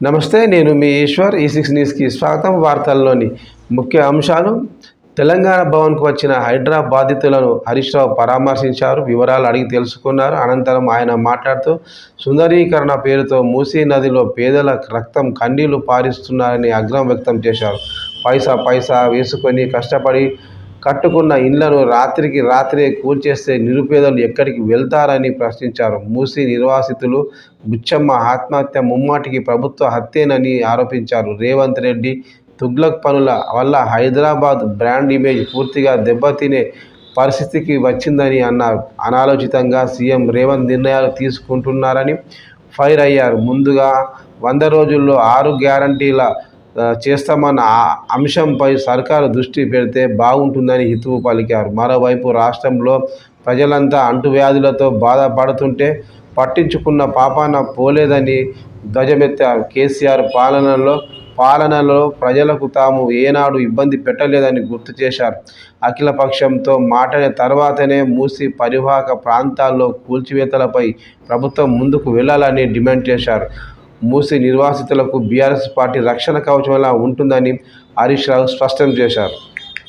నమస్తే, నేను మీ ఈశ్వర్. ఈ6 న్యూస్కి స్వాగతం. వార్తల్లోని ముఖ్య అంశాలు. తెలంగాణ భవన్కు వచ్చిన హైడ్రా బాధితులను హరీష్ రావు పరామర్శించారు. వివరాలు అడిగి తెలుసుకున్నారు. అనంతరం ఆయన మాట్లాడుతూ సుందరీకరణ పేరుతో మూసీ నదిలో పేదల రక్తం కన్నీళ్లు పారిస్తున్నారని ఆగ్రహం వ్యక్తం చేశారు. పైసా వేసుకొని కష్టపడి కట్టుకున్న ఇళ్లను రాత్రికి రాత్రే కూల్చేస్తే నిరుపేదలు ఎక్కడికి వెళ్తారని ప్రశ్నించారు. మూసీ నిర్వాసితులు బుచ్చమ్మ ఆత్మహత్య ముమ్మాటికి ప్రభుత్వ హత్యేనని ఆరోపించారు. రేవంత్ రెడ్డి తుగ్లక్ పనుల వల్ల హైదరాబాద్ బ్రాండ్ ఇమేజ్ పూర్తిగా దెబ్బతినే పరిస్థితికి వచ్చిందని అన్నారు. అనాలోచితంగా సీఎం రేవంత్ నిర్ణయాలు తీసుకుంటున్నారని ఫైర్ అయ్యారు. ముందుగా 100 రోజుల్లో 6 గ్యారంటీల చేస్తామన్న అంశంపై సర్కారు దృష్టి పెడితే బాగుంటుందని హితవు పలికారు. మరోవైపు రాష్ట్రంలో ప్రజలంతా అంటువ్యాధులతో బాధపడుతుంటే పట్టించుకున్న పాపాన పోలేదని ధ్వజమెత్తారు. కేసీఆర్ పాలనలో ప్రజలకు తాము ఏనాడు ఇబ్బంది పెట్టలేదని గుర్తు చేశారు. అఖిలపక్షంతో మాట్లాడిన తర్వాతనే మూసీ పరివాహక ప్రాంతాల్లో కూల్చివేతలపై ప్రభుత్వం ముందుకు వెళ్లాలని డిమాండ్ చేశారు. మూసీ నిర్వాసితులకు బీఆర్ఎస్ పార్టీ రక్షణ కవచంలా ఉంటుందని హరీష్ రావు స్పష్టం చేశారు.